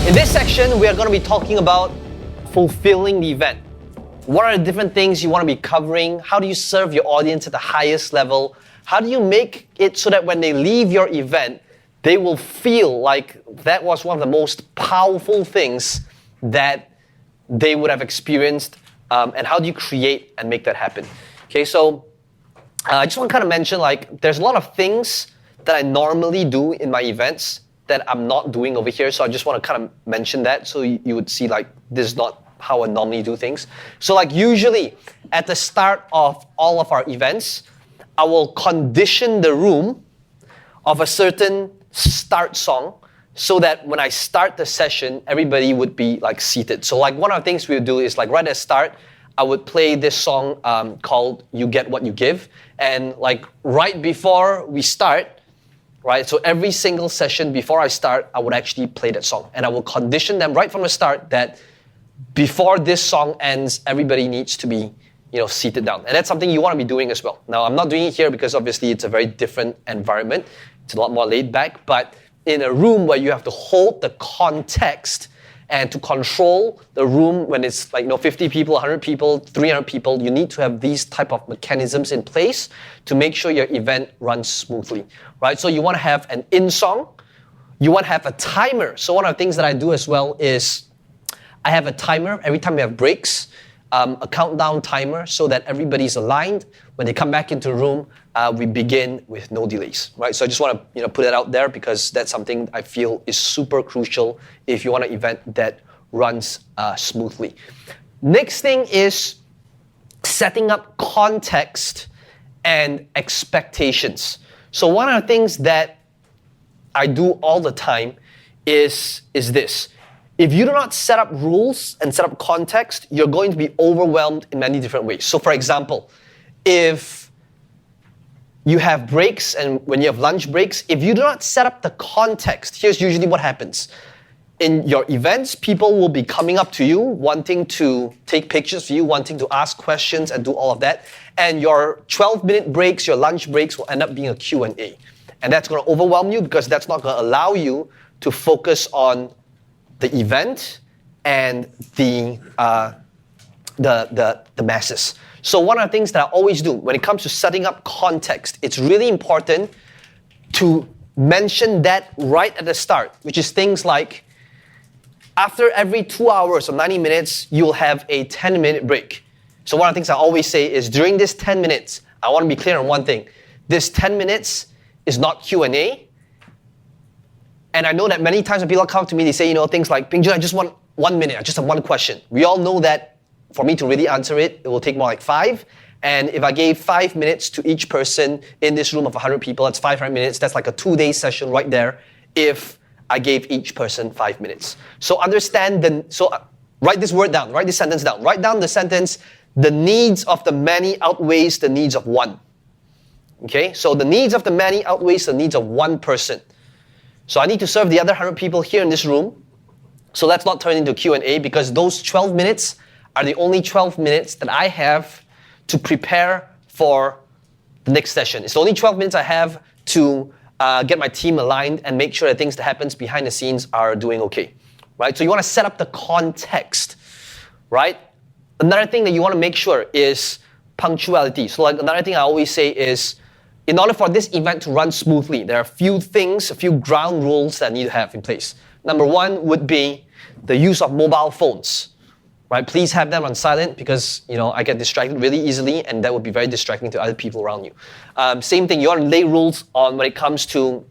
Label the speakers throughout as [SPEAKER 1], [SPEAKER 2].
[SPEAKER 1] In this section, we are going to be talking about fulfilling the event. What are the different things you want to be covering? How do you serve your audience at the highest level? How do you make it so that when they leave your event, they will feel like that was one of the most powerful things that they would have experienced? And how do you create and make that happen? Okay, so I just want to kind of mention, like, there's a lot of things that I normally do in my events that I'm not doing over here. So I just want to kind of mention that so you would see, like, this is not how I normally do things. So, like, usually at the start of all of our events, I will condition the room of a certain start song so that when I start the session, everybody would be, like, seated. So, like, one of the things we would do is, like, right at the start, I would play this song called You Get What You Give. And, like, right before we start, right, so every single session before I start, I would actually play that song. And I will condition them right from the start that before this song ends, everybody needs to be, seated down. And that's something you want to be doing as well. Now, I'm not doing it here because obviously it's a very different environment. It's a lot more laid back. But in a room where you have to hold the context and to control the room when it's like 50 people, 100 people, 300 people, you need to have these type of mechanisms in place to make sure your event runs smoothly, right? So you want to have an in song, you want to have a timer. So one of the things that I do as well is I have a timer every time we have breaks, a countdown timer so that everybody's aligned. When they come back into the room, we begin with no delays, right? So I just want to put it out there because that's something I feel is super crucial if you want an event that runs smoothly. Next thing is setting up context and expectations. So one of the things that I do all the time is this. If you do not set up rules and set up context, you're going to be overwhelmed in many different ways. So for example, if you have breaks and when you have lunch breaks, if you do not set up the context, here's usually what happens. In your events, people will be coming up to you, wanting to take pictures of you, wanting to ask questions and do all of that. And your 12-minute breaks, your lunch breaks will end up being a Q&A. And that's going to overwhelm you because that's not going to allow you to focus on the event and the masses. So one of the things that I always do when it comes to setting up context, it's really important to mention that right at the start, which is things like after every 2 hours or 90 minutes, you'll have a 10-minute break. So one of the things I always say is during this 10 minutes, I want to be clear on one thing. This 10 minutes is not Q&A. And I know that many times when people come to me, they say, things like, Ping Jun, I just want 1 minute, I just have one question. We all know that for me to really answer it, it will take more like 5. And if I gave 5 minutes to each person in this room of 100 people, that's 500 minutes. That's like a 2-day session right there if I gave each person 5 minutes. So write this word down, write this sentence down. Write down the sentence, the needs of the many outweighs the needs of one. Okay, so the needs of the many outweighs the needs of one person. So I need to serve the other 100 people here in this room. So let's not turn into Q&A because those 12 minutes are the only 12 minutes that I have to prepare for the next session. It's the only 12 minutes I have to get my team aligned and make sure that things that happens behind the scenes are doing okay, right? So you want to set up the context, right? Another thing that you want to make sure is punctuality. So like another thing I always say is, in order for this event to run smoothly, there are a few ground rules that I need to have in place. Number one would be the use of mobile phones, right? Please have them on silent because, I get distracted really easily and that would be very distracting to other people around you. Same thing, you want to lay rules on when it comes to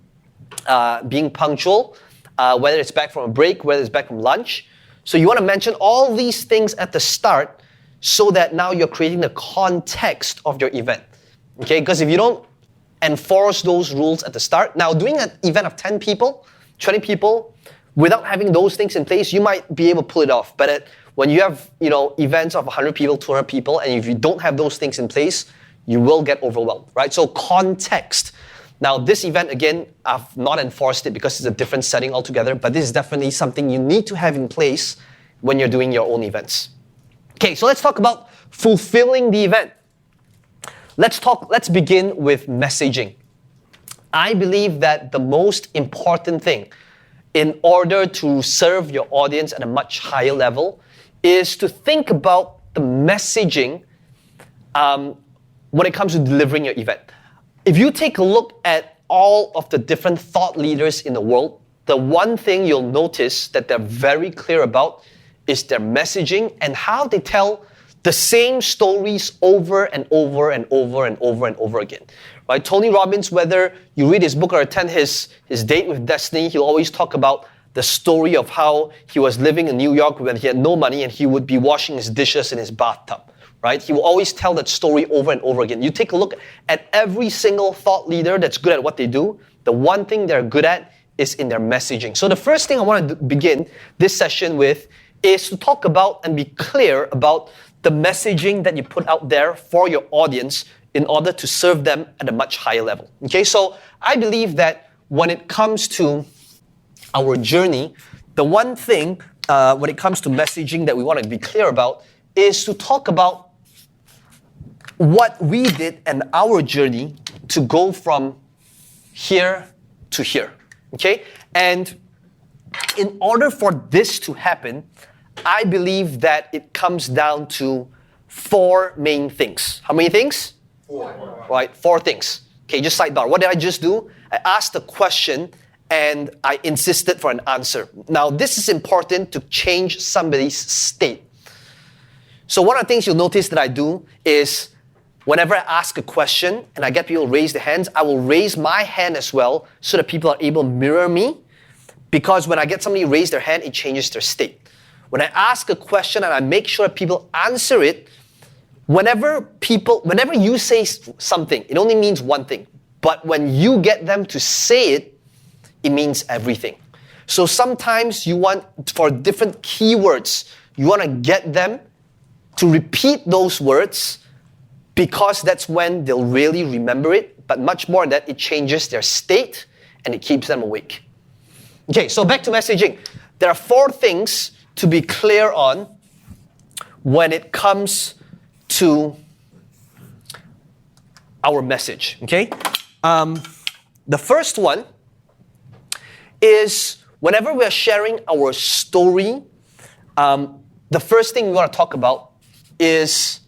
[SPEAKER 1] being punctual, whether it's back from a break, whether it's back from lunch. So you want to mention all these things at the start so that now you're creating the context of your event, okay? Because if you don't enforce those rules at the start. Now, doing an event of 10 people, 20 people, without having those things in place, you might be able to pull it off. But when you have, events of 100 people, 200 people, and if you don't have those things in place, you will get overwhelmed, right? So context. Now, this event, again, I've not enforced it because it's a different setting altogether, but this is definitely something you need to have in place when you're doing your own events. Okay, so let's talk about fulfilling the event. Let's begin with messaging. I believe that the most important thing in order to serve your audience at a much higher level is to think about the messaging when it comes to delivering your event. If you take a look at all of the different thought leaders in the world, the one thing you'll notice that they're very clear about is their messaging and how they tell the same stories over and over and over and over and over again. Right? Tony Robbins, whether you read his book or attend his Date with Destiny, he'll always talk about the story of how he was living in New York when he had no money and he would be washing his dishes in his bathtub. Right? He will always tell that story over and over again. You take a look at every single thought leader that's good at what they do, the one thing they're good at is in their messaging. So the first thing I want to begin this session with is to talk about and be clear about the messaging that you put out there for your audience in order to serve them at a much higher level. Okay, so I believe that when it comes to our journey, the one thing when it comes to messaging that we want to be clear about is to talk about what we did and our journey to go from here to here. Okay? And in order for this to happen, I believe that it comes down to 4 main things. How many things? 4. Right, 4 things. Okay, just sidebar. What did I just do? I asked a question and I insisted for an answer. Now, this is important to change somebody's state. So one of the things you'll notice that I do is whenever I ask a question and I get people to raise their hands, I will raise my hand as well so that people are able to mirror me. Because when I get somebody to raise their hand, it changes their state. When I ask a question and I make sure that people answer it, whenever you say something, it only means one thing. But when you get them to say it, it means everything. So sometimes you want, for different keywords, you want to get them to repeat those words because that's when they'll really remember it. But much more than that, it changes their state and it keeps them awake. Okay, so back to messaging. There are 4 things to be clear on when it comes to our message, okay? The first one is whenever we are sharing our story, the first thing we want to talk about is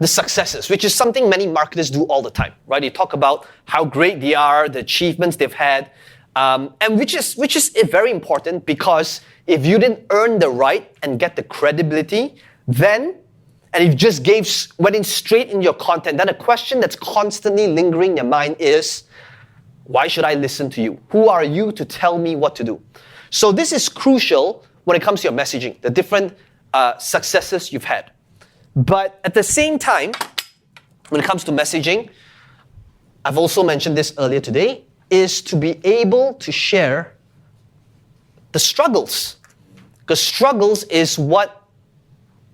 [SPEAKER 1] the successes, which is something many marketers do all the time, right? They talk about how great they are, the achievements they've had, and which is very important because if you didn't earn the right and get the credibility, then, and if you just went in straight in your content, then a question that's constantly lingering in your mind is, why should I listen to you? Who are you to tell me what to do? So this is crucial when it comes to your messaging, the different successes you've had. But at the same time, when it comes to messaging, I've also mentioned this earlier today, is to be able to share the struggles. Because struggles is what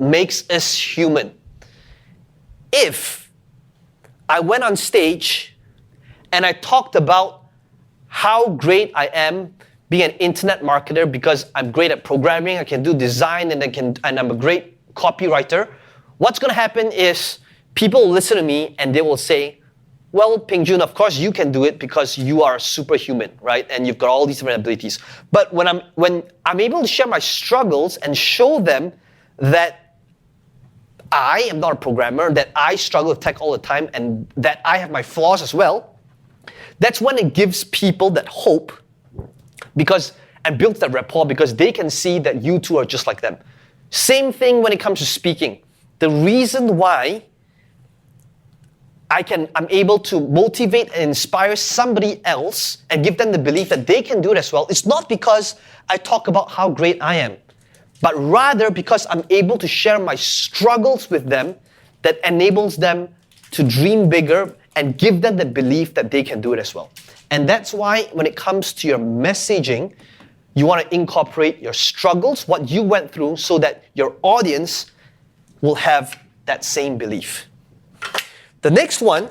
[SPEAKER 1] makes us human. If I went on stage and I talked about how great I am being an internet marketer because I'm great at programming, I can do design, and I'm a great copywriter, what's going to happen is people will listen to me and they will say, well, Ping Jun, of course you can do it because you are superhuman, right? And you've got all these different abilities. But when I'm able to share my struggles and show them that I am not a programmer, that I struggle with tech all the time, and that I have my flaws as well, that's when it gives people that hope and builds that rapport because they can see that you too are just like them. Same thing when it comes to speaking. The reason why I'm able to motivate and inspire somebody else and give them the belief that they can do it as well, it's not because I talk about how great I am, but rather because I'm able to share my struggles with them that enables them to dream bigger and give them the belief that they can do it as well. And that's why when it comes to your messaging, you want to incorporate your struggles, what you went through, so that your audience will have that same belief. The next one,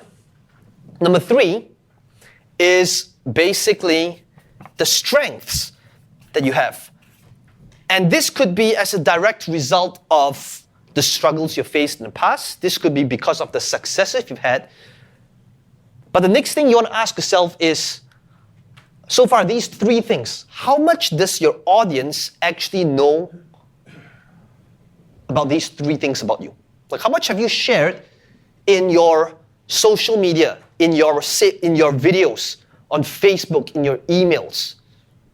[SPEAKER 1] number 3, is basically the strengths that you have. And this could be as a direct result of the struggles you faced in the past. This could be because of the successes you've had. But the next thing you want to ask yourself is, so far, these three things, how much does your audience actually know about these three things about you? Like, how much have you shared in your social media, in your videos, on Facebook, in your emails,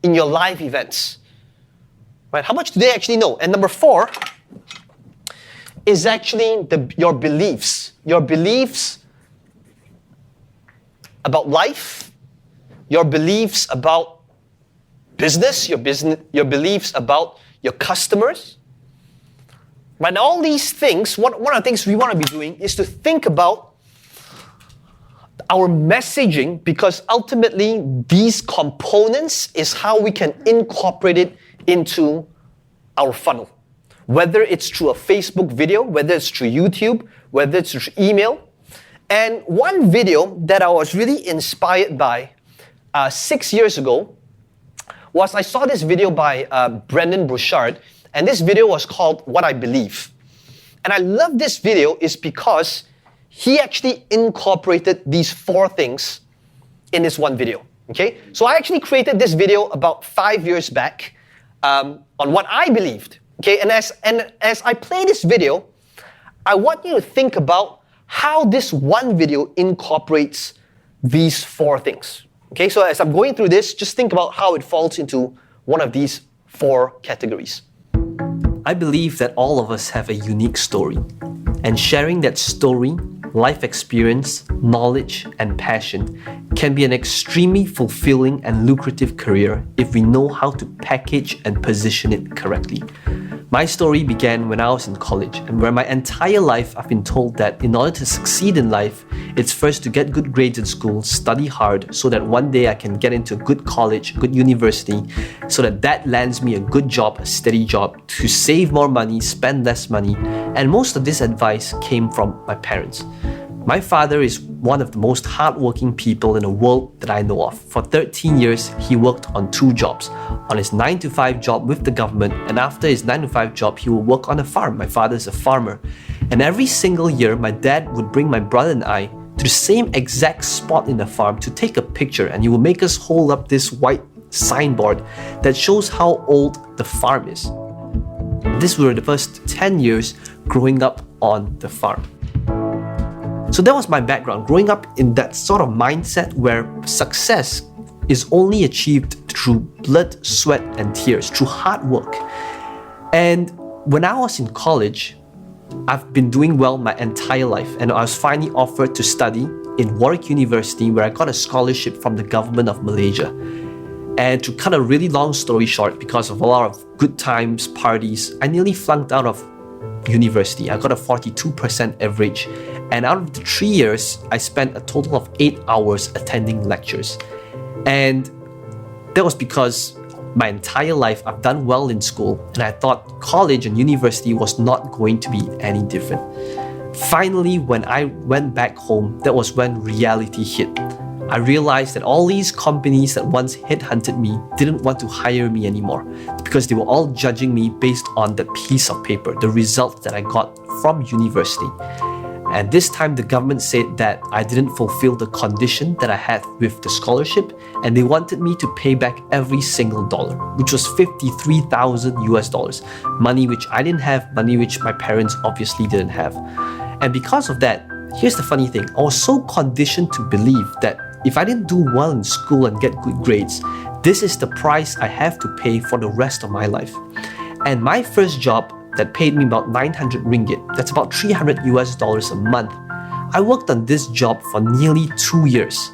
[SPEAKER 1] in your live events? Right? How much do they actually know? And number 4 is actually your beliefs. Your beliefs about life, your beliefs about business, your beliefs about your customers. Right? Now, all these things, one of the things we want to be doing is to think about our messaging, because ultimately these components is how we can incorporate it into our funnel. Whether it's through a Facebook video, whether it's through YouTube, whether it's through email. And one video that I was really inspired by 6 years ago was I saw this video by Brendan Burchard, and this video was called What I Believe. And I love this video is because he actually incorporated these 4 things in this one video. Okay? So I actually created this video about 5 years back on what I believed. Okay? And as I play this video, I want you to think about how this one video incorporates these 4 things. Okay? So as I'm going through this, just think about how it falls into one of these 4 categories.
[SPEAKER 2] I believe that all of us have a unique story, and sharing that story, life experience, knowledge, and passion can be an extremely fulfilling and lucrative career if we know how to package and position it correctly. My story began when I was in college, and where my entire life I've been told that in order to succeed in life, it's first to get good grades in school, study hard, so that one day I can get into a good college, good university, so that lands me a good job, a steady job, to save more money, spend less money, and most of this advice came from my parents. My father is one of the most hardworking people in the world that I know of. For 13 years, he worked on 2 jobs. On his 9-to-5 job with the government, and after his 9-to-5 job, he would work on a farm. My father is a farmer. And every single year, my dad would bring my brother and I to the same exact spot in the farm to take a picture, and he would make us hold up this white signboard that shows how old the farm is. These were the first 10 years growing up on the farm. So that was my background, growing up in that sort of mindset where success is only achieved through blood, sweat, and tears, through hard work. And when I was in college, I've been doing well my entire life, and I was finally offered to study in Warwick University, where I got a scholarship from the government of Malaysia. And to cut a really long story short, because of a lot of good times, parties, I nearly flunked out of university. I got a 42% average, and out of the 3 years, I spent a total of 8 hours attending lectures. And that was because my entire life I've done well in school, and I thought college and university was not going to be any different. Finally, when I went back home, that was when reality hit. I realized that all these companies that once headhunted me didn't want to hire me anymore, because they were all judging me based on the piece of paper, the results that I got from university. And this time the government said that I didn't fulfill the condition that I had with the scholarship, and they wanted me to pay back every single dollar, which was $53,000, money which I didn't have, money which my parents obviously didn't have. And because of that, here's the funny thing, I was so conditioned to believe that if I didn't do well in school and get good grades, this is the price I have to pay for the rest of my life. And my first job that paid me about 900 ringgit, that's about $300 a month, I worked on this job for nearly 2 years.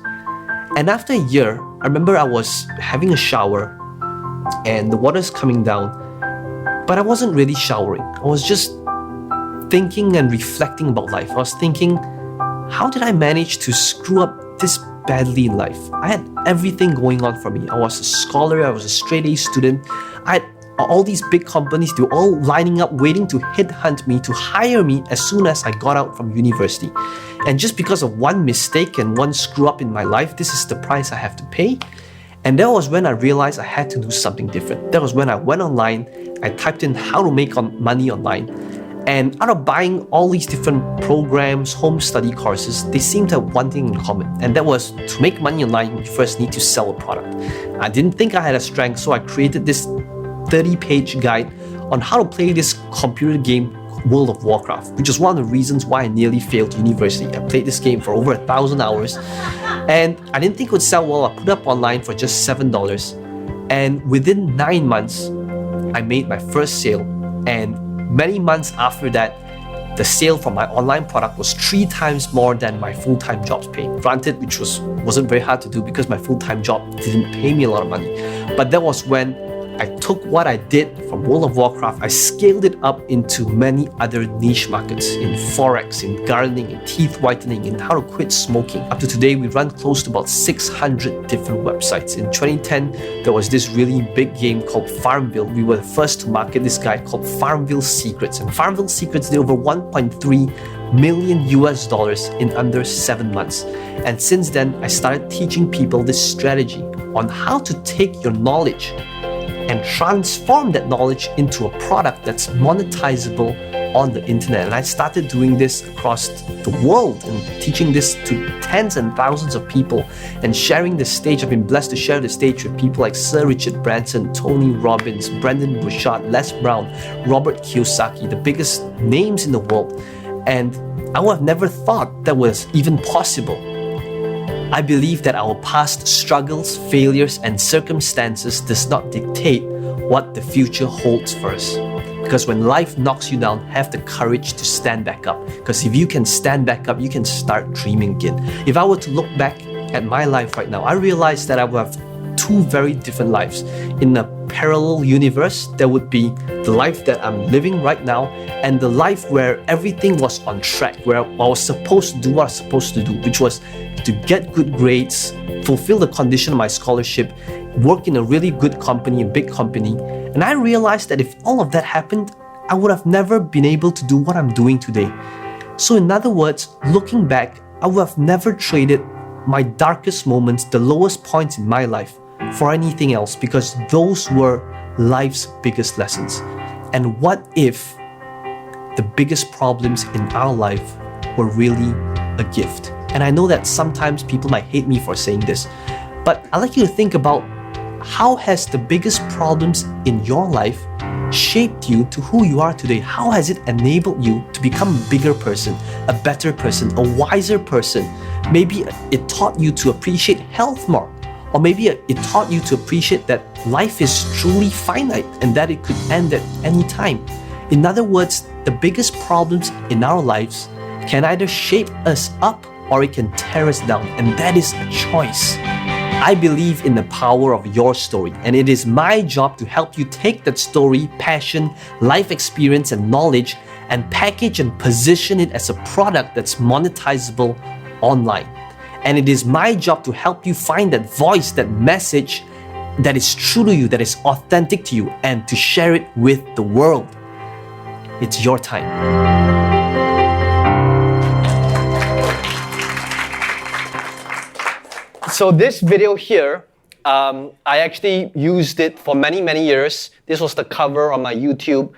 [SPEAKER 2] And after a year, I remember I was having a shower and the water's coming down, but I wasn't really showering. I was just thinking and reflecting about life. I was thinking, how did I manage to screw up this badly in life? I had everything going on for me. I was a scholar, I was a straight A student. I had all these big companies, they were all lining up waiting to headhunt me, to hire me as soon as I got out from university. And just because of one mistake and one screw up in my life, this is the price I have to pay. And that was when I realized I had to do something different. That was when I went online, I typed in how to make money online, And out of buying all these different programs, home study courses, they seemed to have one thing in common, and that was to make money online, you first need to sell a product. I didn't think I had a strength, so I created this 30-page guide on how to play this computer game, World of Warcraft, which is one of the reasons why I nearly failed university. I played this game for over 1,000 hours, and I didn't think it would sell well. I put it up online for just $7, and within 9 months, I made my first sale, and many months after that, the sale from my online product was 3 times more than my full-time job's pay. Granted, which wasn't very hard to do because my full-time job didn't pay me a lot of money. But that was when I took what I did from World of Warcraft, I scaled it up into many other niche markets in Forex, in gardening, in teeth whitening, in how to quit smoking. Up to today, we run close to about 600 different websites. In 2010, there was this really big game called Farmville. We were the first to market this guide called Farmville Secrets. And Farmville Secrets did over $1.3 million in under 7 months. And since then, I started teaching people this strategy on how to take your knowledge and transform that knowledge into a product that's monetizable on the internet. And I started doing this across the world and teaching this to tens and thousands of people and sharing the stage. I've been blessed to share the stage with people like Sir Richard Branson, Tony Robbins, Brendan Burchard, Les Brown, Robert Kiyosaki, the biggest names in the world. And I would have never thought that was even possible. I believe that our past struggles, failures, and circumstances does not dictate what the future holds for us. Because when life knocks you down, have the courage to stand back up. Because if you can stand back up, you can start dreaming again. If I were to look back at my life right now, I realize that I would have 2 very different lives. In a parallel universe, there would be the life that I'm living right now and the life where everything was on track, where I was supposed to do what I was supposed to do, which was to get good grades, fulfill the condition of my scholarship, work in a really good company, a big company. And I realized that if all of that happened, I would have never been able to do what I'm doing today. So in other words, looking back, I would have never traded my darkest moments, the lowest points in my life, for anything else, because those were life's biggest lessons. And what if the biggest problems in our life were really a gift? And I know that sometimes people might hate me for saying this, but I'd like you to think about how has the biggest problems in your life shaped you to who you are today? How has it enabled you to become a bigger person, a better person, a wiser person? Maybe it taught you to appreciate health more. Or maybe it taught you to appreciate that life is truly finite and that it could end at any time. In other words, the biggest problems in our lives can either shape us up or it can tear us down, and that is a choice. I believe in the power of your story, and it is my job to help you take that story, passion, life experience, and knowledge and package and position it as a product that's monetizable online. And it is my job to help you find that voice, that message that is true to you, that is authentic to you, and to share it with the world. It's your time.
[SPEAKER 1] So this video here, I actually used it for many, many years. This was the cover on my YouTube.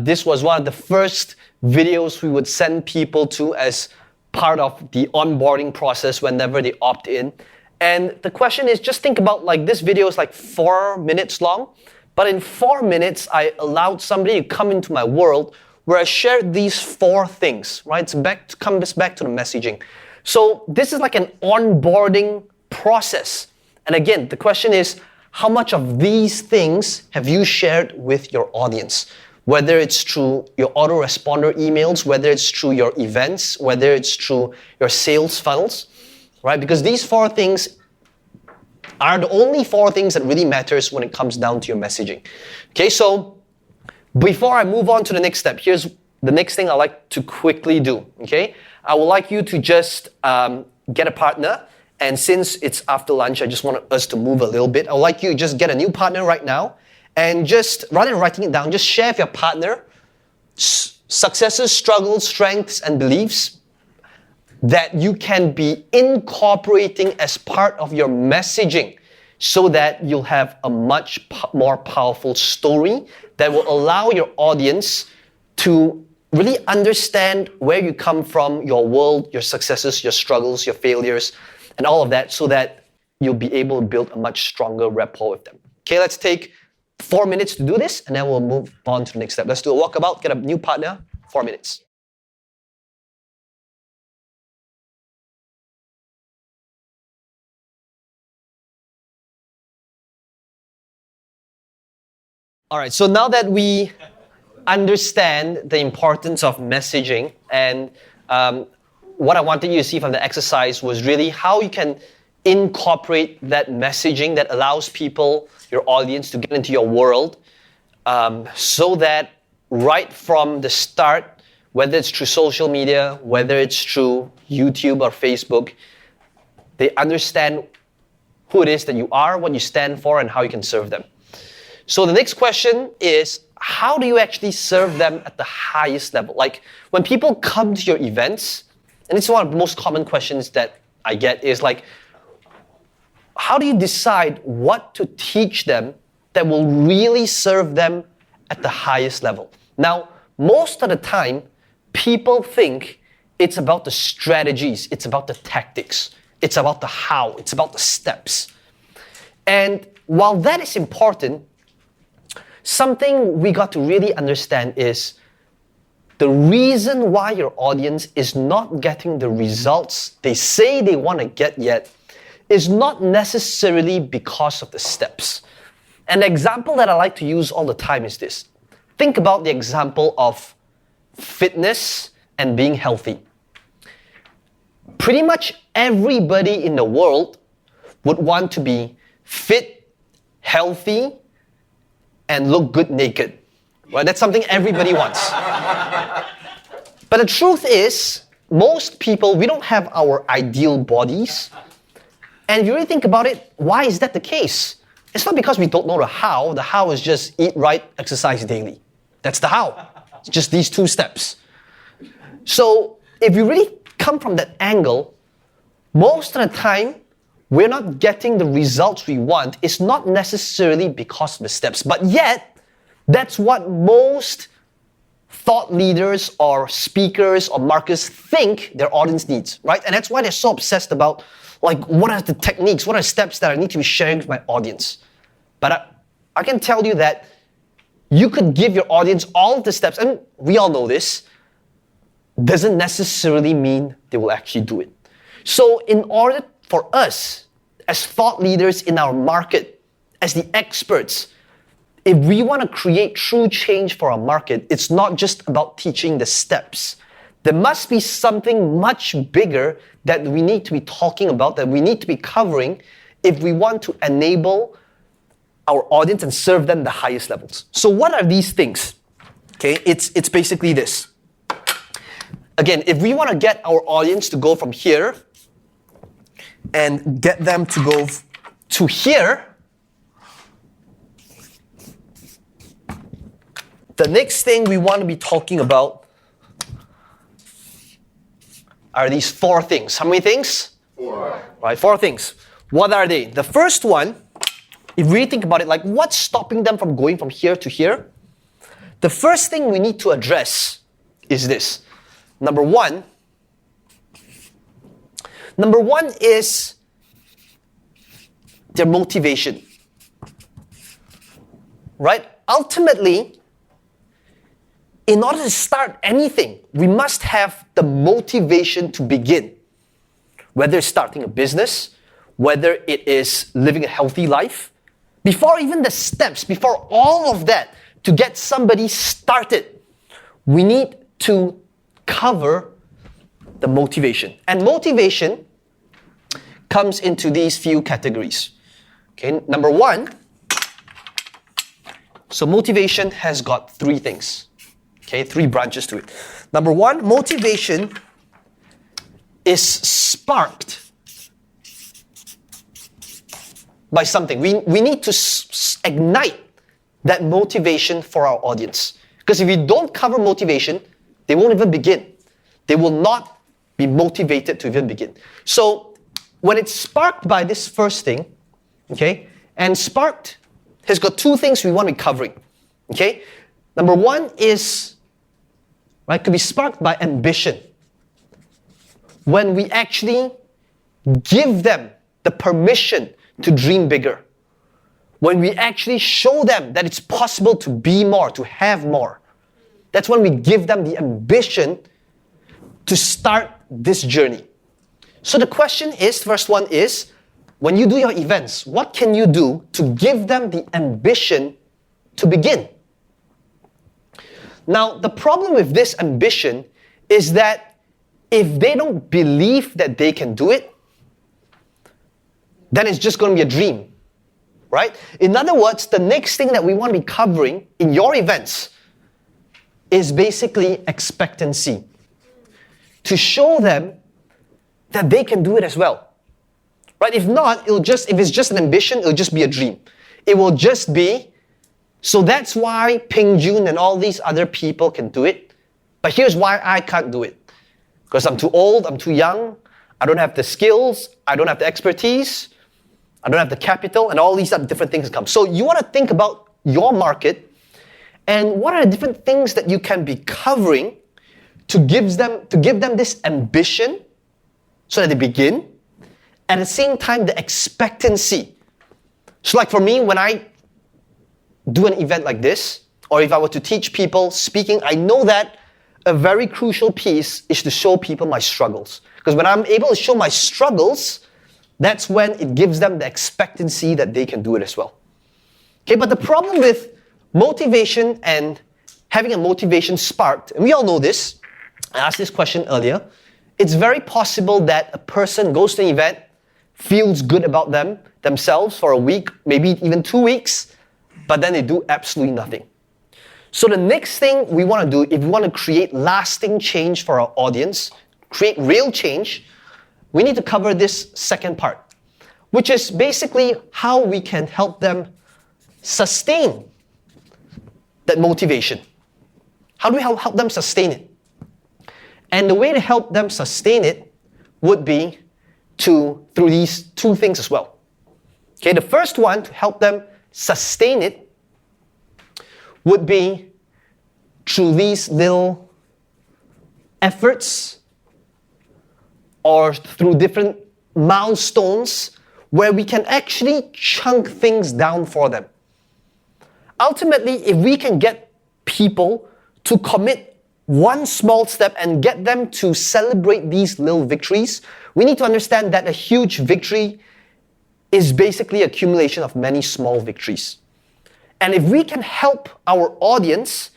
[SPEAKER 1] This was one of the first videos we would send people to as part of the onboarding process whenever they opt in. And the question is, just think about, like, this video is like 4 minutes long, but in 4 minutes, I allowed somebody to come into my world where I shared these 4 things, right? Comes back to the messaging. So this is like an onboarding process. And again, the question is, how much of these things have you shared with your audience? Whether it's through your autoresponder emails, whether it's through your events, whether it's through your sales funnels, right? Because these 4 things are the only 4 things that really matters when it comes down to your messaging. Okay, so before I move on to the next step, here's the next thing I like to quickly do, okay? I would like you to just get a partner. And since it's after lunch, I just want us to move a little bit. I would like you to just get a new partner right now. And just, rather than writing it down, just share with your partner successes, struggles, strengths, and beliefs that you can be incorporating as part of your messaging so that you'll have a much more powerful story that will allow your audience to really understand where you come from, your world, your successes, your struggles, your failures, and all of that, so that you'll be able to build a much stronger rapport with them. Okay, let's take 4 minutes to do this, and then we'll move on to the next step. Let's do a walkabout, get a new partner, 4 minutes. All right, so now that we understand the importance of messaging, and what I wanted you to see from the exercise was really how you can incorporate that messaging that allows people, your audience, to get into your world, so that right from the start, whether it's through social media, whether it's through YouTube or Facebook, they understand who it is that you are, what you stand for, and how you can serve them. So the next question is, how do you actually serve them at the highest level? Like, when people come to your events, and it's one of the most common questions that I get is like, how do you decide what to teach them that will really serve them at the highest level? Now, most of the time, people think it's about the strategies, it's about the tactics, it's about the how, it's about the steps. And while that is important, something we got to really understand is the reason why your audience is not getting the results they say they want to get yet is not necessarily because of the steps. An example that I like to use all the time is this. Think about the example of fitness and being healthy. Pretty much everybody in the world would want to be fit, healthy, and look good naked. Right? That's something everybody wants. But the truth is, most people, we don't have our ideal bodies. And if you really think about it, why is that the case? It's not because we don't know the how. The how is just eat right, exercise daily. That's the how. It's just these 2 steps. So if you really come from that angle, most of the time, we're not getting the results we want. It's not necessarily because of the steps. But yet, that's what most thought leaders or speakers or marketers think their audience needs, right? And that's why they're so obsessed about, like, what are the techniques, what are the steps that I need to be sharing with my audience? But I can tell you that you could give your audience all of the steps, and we all know this, doesn't necessarily mean they will actually do it. So in order for us, as thought leaders in our market, as the experts, if we want to create true change for our market, it's not just about teaching the steps. There must be something much bigger that we need to be talking about, that we need to be covering if we want to enable our audience and serve them the highest levels. So what are these things? Okay, it's basically this. Again, if we want to get our audience to go from here and get them to go to here, the next thing we want to be talking about are these 4 things. How many things? 4. Right, 4 things. What are they? The first one, if we think about it, like what's stopping them from going from here to here? The first thing we need to address is this. Number one is their motivation. Right? Ultimately, in order to start anything, we must have the motivation to begin. Whether it's starting a business, whether it is living a healthy life, before even the steps, before all of that, to get somebody started, we need to cover the motivation. And motivation comes into these few categories. Okay, number 1, so motivation has got 3 things. Okay, 3 branches to it. Number 1, motivation is sparked by something. We need to ignite that motivation for our audience. Because if you don't cover motivation, they won't even begin. They will not be motivated to even begin. So when it's sparked by this first thing, okay, and sparked has got 2 things we want to be covering. Okay, number 1 is right? Could be sparked by ambition. When we actually give them the permission to dream bigger. When we actually show them that it's possible to be more, to have more. That's when we give them the ambition to start this journey. So the question is, first one is, when you do your events, what can you do to give them the ambition to begin? Now, the problem with this ambition is that if they don't believe that they can do it, then it's just going to be a dream, right? In other words, the next thing that we want to be covering in your events is basically expectancy. To show them that they can do it as well, right? If not, if it's just an ambition, it'll just be a dream. It will just be, so that's why Ping Jun and all these other people can do it, but here's why I can't do it. Because I'm too old, I'm too young, I don't have the skills, I don't have the expertise, I don't have the capital, and all these other different things come. So you want to think about your market and what are the different things that you can be covering to give them this ambition so that they begin. At the same time, the expectancy. So like for me, when I do an event like this, or if I were to teach people speaking, I know that a very crucial piece is to show people my struggles. Because when I'm able to show my struggles, that's when it gives them the expectancy that they can do it as well. Okay, but the problem with motivation and having a motivation sparked, and we all know this, I asked this question earlier, it's very possible that a person goes to an event, feels good about themselves for a week, maybe even 2 weeks, but then they do absolutely nothing. So the next thing we want to do, if we want to create lasting change for our audience, create real change, we need to cover this second part, which is basically how we can help them sustain that motivation. How do we help them sustain it? And the way to help them sustain it would be through these two things as well. Okay, the first one to help them sustain it would be through these little efforts or through different milestones where we can actually chunk things down for them. Ultimately, if we can get people to commit one small step and get them to celebrate these little victories, we need to understand that a huge victory is basically accumulation of many small victories. And if we can help our audience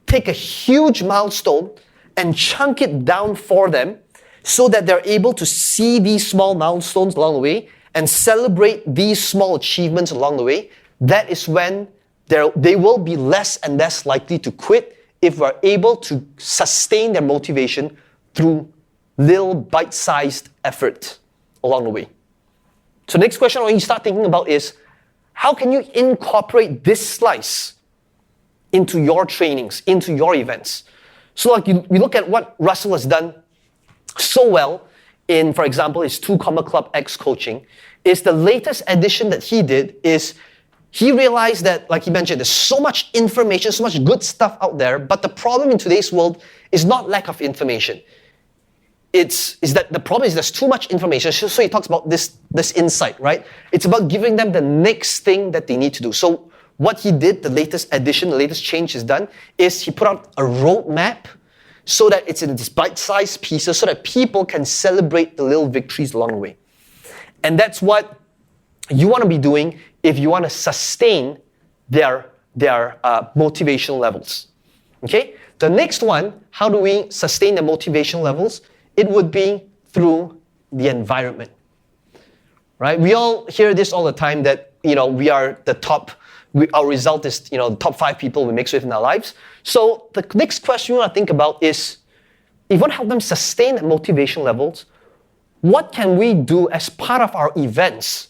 [SPEAKER 1] take a huge milestone and chunk it down for them so that they're able to see these small milestones along the way and celebrate these small achievements along the way, that is when they will be less and less likely to quit if we're able to sustain their motivation through little bite-sized effort along the way. So next question I want you to start thinking about is, how can you incorporate this slice into your trainings, into your events? So like we look at what Russell has done so well in, for example, his 2 Comma Club X coaching, is the latest addition that he did is he realized that, like he mentioned, there's so much information, so much good stuff out there, but the problem in today's world is not lack of information. Is that the problem is there's too much information. So he talks about this insight, right? It's about giving them the next thing that they need to do. So what he did, the latest addition, the latest change he's done, is he put out a roadmap so that it's in these bite-sized pieces so that people can celebrate the little victories along the way. And that's what you want to be doing if you want to sustain their motivational levels. Okay? The next one, how do we sustain the motivational levels? It would be through the environment. Right? We all hear this all the time that, we are the top, our result is, the top 5 people we mix with in our lives. So the next question we want to think about is, if you want to help them sustain the motivation levels, what can we do as part of our events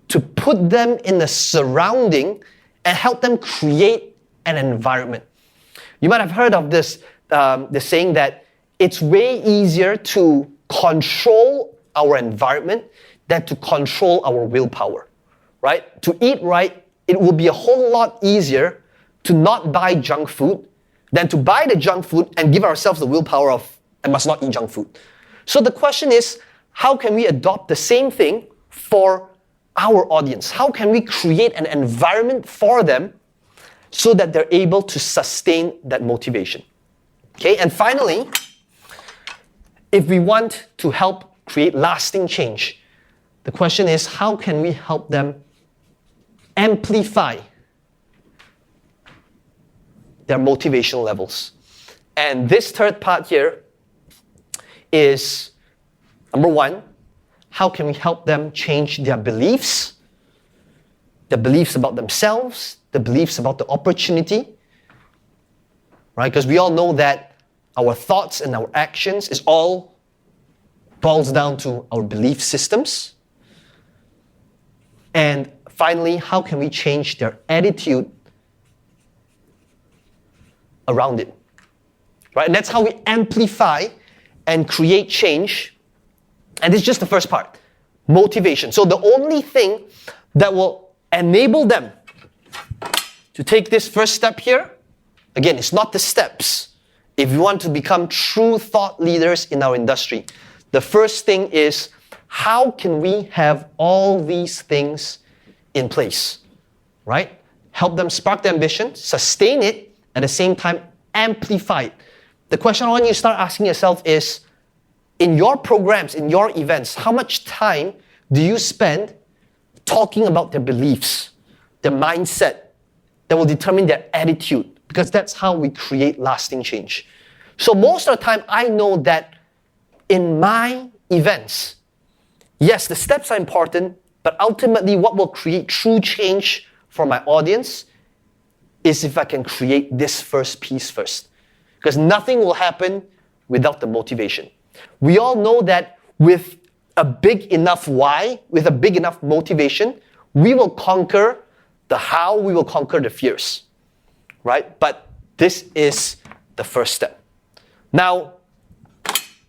[SPEAKER 1] to put them in a surrounding and help them create an environment? You might have heard of this, the saying that it's way easier to control our environment than to control our willpower, right? To eat right, it will be a whole lot easier to not buy junk food than to buy the junk food and give ourselves the willpower of, I must not eat junk food. So the question is, how can we adopt the same thing for our audience? How can we create an environment for them so that they're able to sustain that motivation? Okay, and finally, if we want to help create lasting change, the question is, how can we help them amplify their motivational levels? And this third part here is, number one, how can we help them change their beliefs about themselves, the beliefs about the opportunity, right? Because we all know that our thoughts and our actions is all boils down to our belief systems. And finally, how can we change their attitude around it, right? And that's how we amplify and create change. And this is just the first part, motivation. So the only thing that will enable them to take this first step here, again, it's not the steps. If we want to become true thought leaders in our industry, the first thing is, how can we have all these things in place, right? Help them spark their ambition, sustain it, at the same time, amplify it. The question I want you to start asking yourself is, in your programs, in your events, how much time do you spend talking about their beliefs, their mindset, that will determine their attitude? Because that's how we create lasting change. So most of the time, I know that in my events, yes, the steps are important, but ultimately what will create true change for my audience is if I can create this first piece first. Because nothing will happen without the motivation. We all know that with a big enough why, with a big enough motivation, we will conquer the how, we will conquer the fears, right? But this is the first step. Now,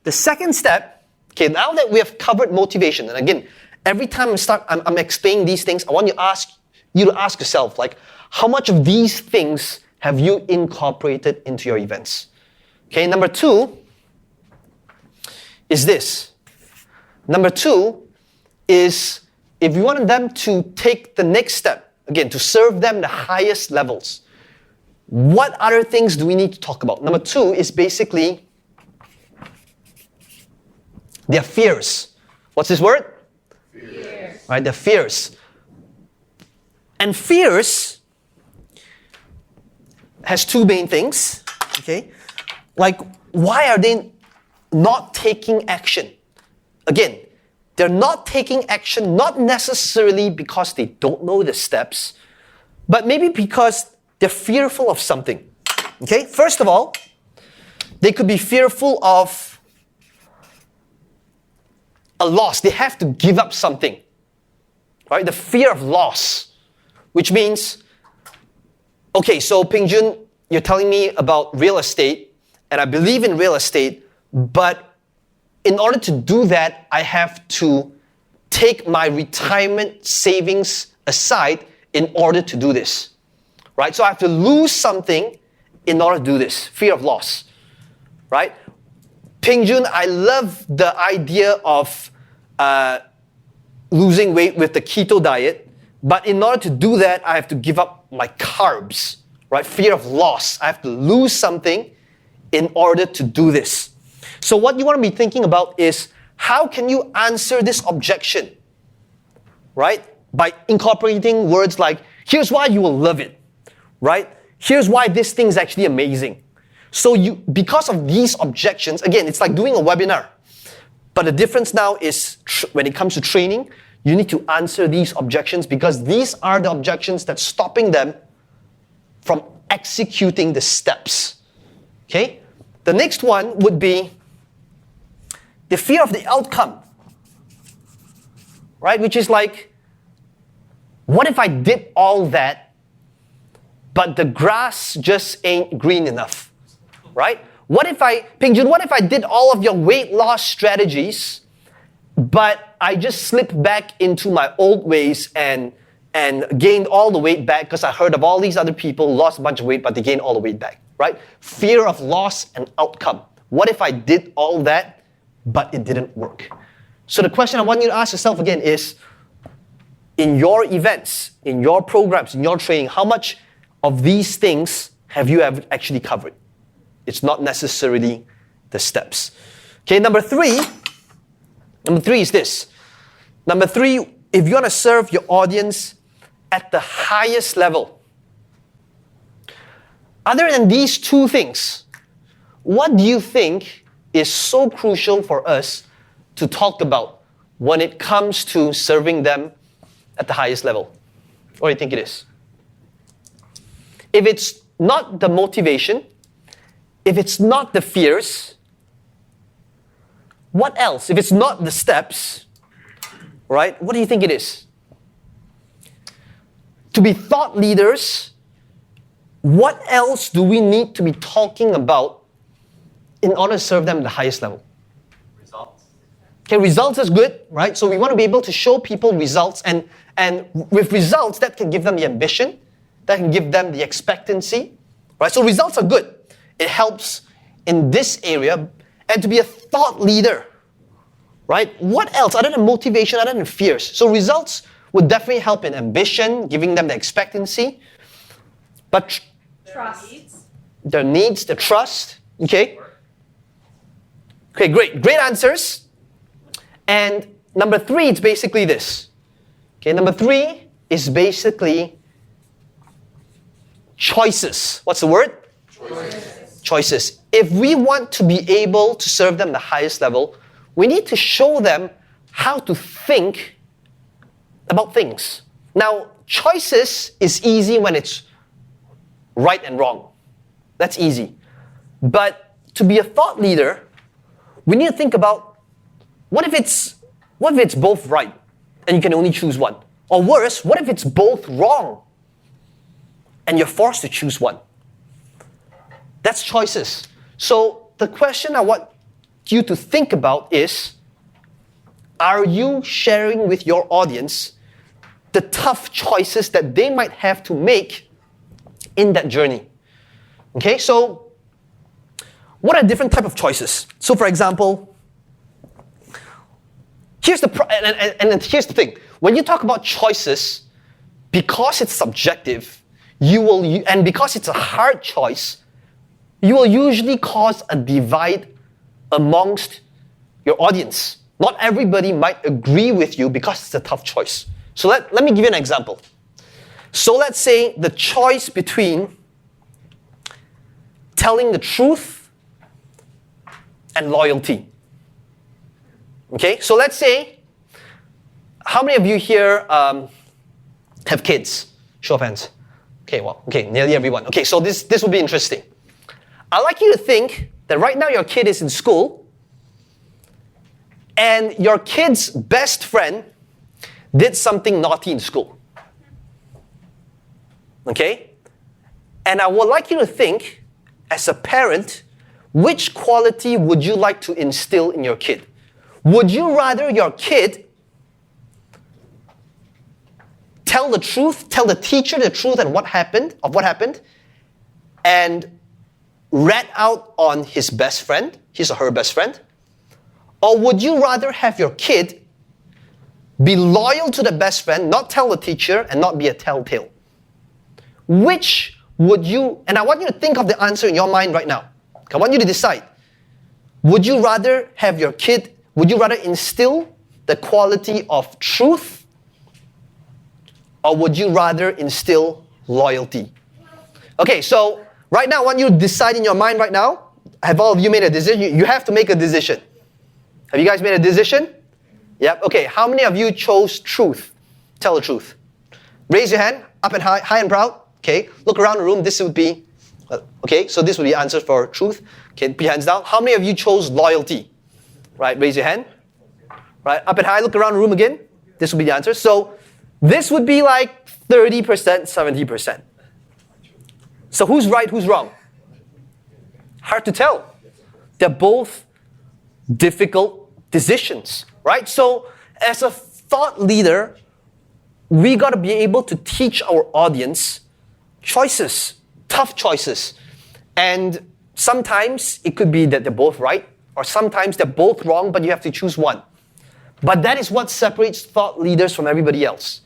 [SPEAKER 1] the second step, okay, now that we have covered motivation, and again, every time I'm explaining these things, I want you to ask yourself, like, how much of these things have you incorporated into your events? Okay, number two is this. Number two is, if you want them to take the next step, again, to serve them the highest levels, what other things do we need to talk about? Number two is basically their fears. What's this word? Fears. Right, their fears. And fears has two main things, okay? Like, why are they not taking action? Again, they're not taking action not necessarily because they don't know the steps, but maybe because they're fearful of something, okay? First of all, they could be fearful of a loss. They have to give up something, right? The fear of loss, which means, okay, so Ping Jun, you're telling me about real estate, and I believe in real estate, but in order to do that, I have to take my retirement savings aside in order to do this, right? So I have to lose something in order to do this. Fear of loss, right? Ping Jun, I love the idea of losing weight with the keto diet, but in order to do that, I have to give up my carbs, right? Fear of loss. I have to lose something in order to do this. So what you want to be thinking about is, how can you answer this objection, right? By incorporating words like, here's why you will love it, right? Here's why this thing is actually amazing. So because of these objections, again, it's like doing a webinar. But the difference now is, when it comes to training, you need to answer these objections, because these are the objections that's stopping them from executing the steps, okay? The next one would be the fear of the outcome, right? Which is like, what if I did all that, but the grass just ain't green enough, right? Ping Jun, what if I did all of your weight loss strategies, but I just slipped back into my old ways and gained all the weight back because I heard of all these other people who lost a bunch of weight, but they gained all the weight back, right? Fear of loss and outcome. What if I did all that, but it didn't work? So the question I want you to ask yourself again is, in your events, in your programs, in your training, how much of these things have you actually covered? It's not necessarily the steps. Okay, number three is this. Number three, if you want to serve your audience at the highest level, other than these two things, what do you think is so crucial for us to talk about when it comes to serving them at the highest level? What do you think it is? If it's not the motivation, if it's not the fears, what else? If it's not the steps, right? What do you think it is? To be thought leaders, what else do we need to be talking about in order to serve them at the highest level?
[SPEAKER 3] Results.
[SPEAKER 1] Okay, results is good, right? So we want to be able to show people results, and with results, that can give them the ambition, that can give them the expectancy, right? So results are good. It helps in this area. And to be a thought leader, right? What else other than motivation, other than fears? So results would definitely help in ambition, giving them the expectancy. But
[SPEAKER 4] Trust.
[SPEAKER 1] their needs, the trust, okay? Okay, great. Great answers. And number three, it's basically this. Okay, number three is basically choices. What's the word? Choices. If we want to be able to serve them the highest level, we need to show them how to think about things. Now, choices is easy when it's right and wrong. That's easy. But to be a thought leader, we need to think about what if it's both right and you can only choose one? Or worse, what if it's both wrong and you're forced to choose one? That's choices. So the question I want you to think about is, are you sharing with your audience the tough choices that they might have to make in that journey? Okay, so what are different type of choices? So for example, here's the thing. When you talk about choices, because it's subjective, and because it's a hard choice, you will usually cause a divide amongst your audience. Not everybody might agree with you because it's a tough choice. So let me give you an example. So let's say the choice between telling the truth and loyalty. Okay, so let's say, how many of you here have kids? Show of hands. Okay, nearly everyone. Okay, so this will be interesting. I'd like you to think that right now your kid is in school and your kid's best friend did something naughty in school. Okay? And I would like you to think, as a parent, which quality would you like to instill in your kid? Would you rather your kid tell the truth, tell the teacher the truth and what happened, and rat out on his best friend, his or her best friend? Or would you rather have your kid be loyal to the best friend, not tell the teacher, and not be a telltale? Which would you, and I want you to think of the answer in your mind right now. I want you to decide. Would you rather instill the quality of truth, or would you rather instill loyalty? Okay, so right now I want you to decide in your mind right now. Have all of you made a decision? You have to make a decision. Have you guys made a decision? Yep, okay. How many of you chose truth? Tell the truth. Raise your hand, up and high and proud. Okay, look around the room. This would be, okay, so this would be answer for truth. Okay, put your hands down. How many of you chose loyalty? Right, raise your hand. Right, up and high, look around the room again. This would be the answer. So this would be like 30%, 70%. So who's right, who's wrong? Hard to tell. They're both difficult decisions, right? So as a thought leader, we got to be able to teach our audience choices, tough choices. And sometimes it could be that they're both right, or sometimes they're both wrong, but you have to choose one. But that is what separates thought leaders from everybody else.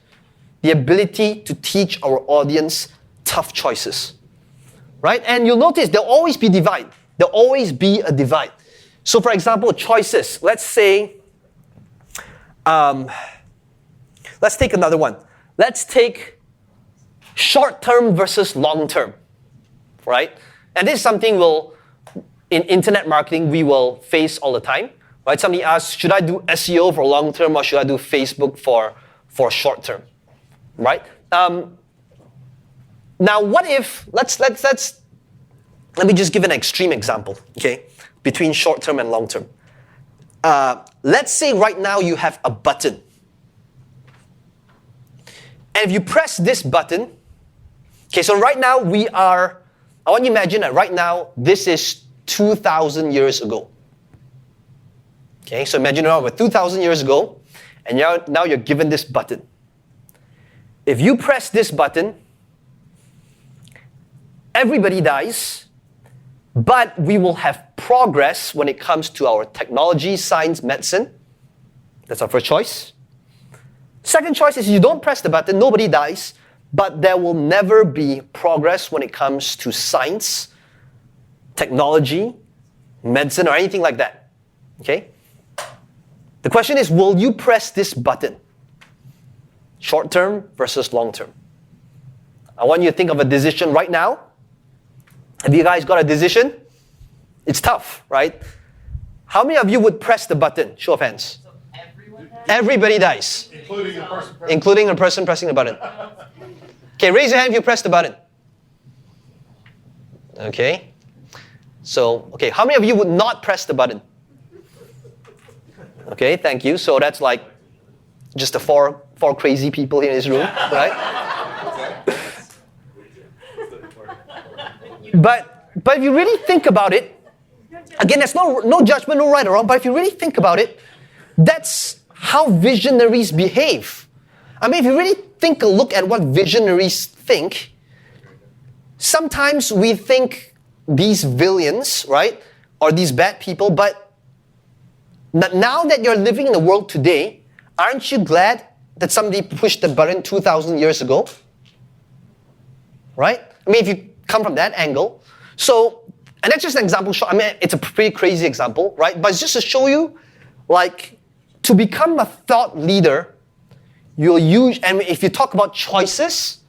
[SPEAKER 1] The ability to teach our audience tough choices. Right? And you'll notice there'll always be divide. There'll always be a divide. So for example, choices. Let's say, let's take another one. Let's take short-term versus long-term. Right? And this is something in internet marketing, we will face all the time. Right? Somebody asks, should I do SEO for long-term or should I do Facebook for short-term? Right? Now, what if, let me just give an extreme example, okay, between short-term and long-term. Let's say right now you have a button. And if you press this button, okay, so right now I want you to imagine that right now, this is 2,000 years ago. Okay, so imagine we're 2,000 years ago, and now you're given this button. If you press this button, everybody dies, but we will have progress when it comes to our technology, science, medicine. That's our first choice. Second choice is you don't press the button, nobody dies, but there will never be progress when it comes to science, technology, medicine, or anything like that. Okay? The question is, will you press this button? Short-term versus long-term. I want you to think of a decision right now. Have you guys got a decision? It's tough, right? How many of you would press the button? Show of hands.
[SPEAKER 3] So everyone dies?
[SPEAKER 1] Everybody dies. Including the person pressing the button. Okay, raise your hand if you press the button. Okay. So, okay, how many of you would not press the button? Okay, thank you. So that's like just the four crazy people here in this room, right? But if you really think about it, again, there's no judgment, no right or wrong, but if you really think about it, that's how visionaries behave. I mean, if you really take a look at what visionaries think, sometimes we think these villains, right, are these bad people, but now that you're living in the world today, aren't you glad that somebody pushed the button 2,000 years ago? Right? I mean, if you come from that angle. So, and that's just an example. I mean, it's a pretty crazy example, right? But it's just to show you, like, to become a thought leader, and if you talk about choices,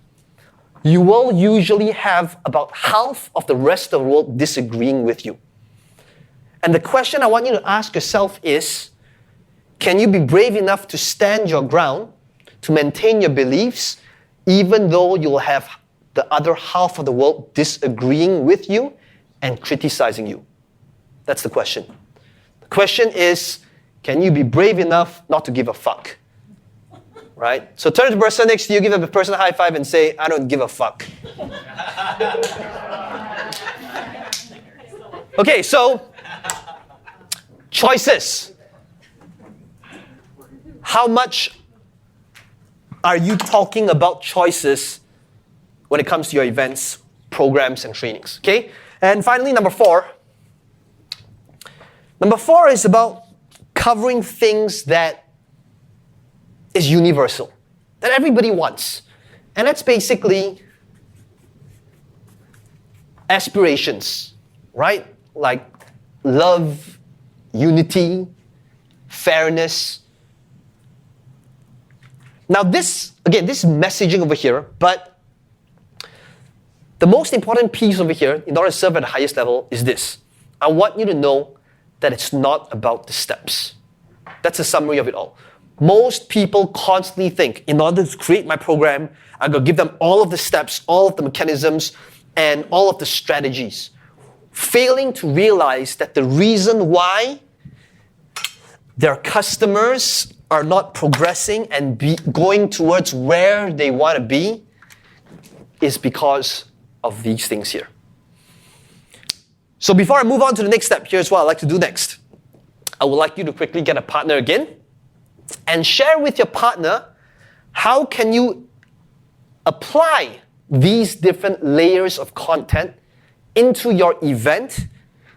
[SPEAKER 1] you will usually have about half of the rest of the world disagreeing with you. And the question I want you to ask yourself is, can you be brave enough to stand your ground, to maintain your beliefs, even though you'll have the other half of the world disagreeing with you and criticizing you? That's the question. The question is, can you be brave enough not to give a fuck? Right? So turn to the person next to you, give the person a high five and say, I don't give a fuck. Okay, so choices. How much are you talking about choices when it comes to your events, programs, and trainings? Okay? And finally, number 4. Number 4 is about covering things that is universal, that everybody wants. And that's basically aspirations, right? Like love, unity, fairness. Now this messaging over here, but the most important piece over here, in order to serve at the highest level, is this. I want you to know that it's not about the steps. That's a summary of it all. Most people constantly think, in order to create my program, I'm going to give them all of the steps, all of the mechanisms, and all of the strategies. Failing to realize that the reason why their customers are not progressing and going towards where they want to be is because of these things here. So before I move on to the next step, here's what I'd like to do next. I would like you to quickly get a partner again and share with your partner how can you apply these different layers of content into your event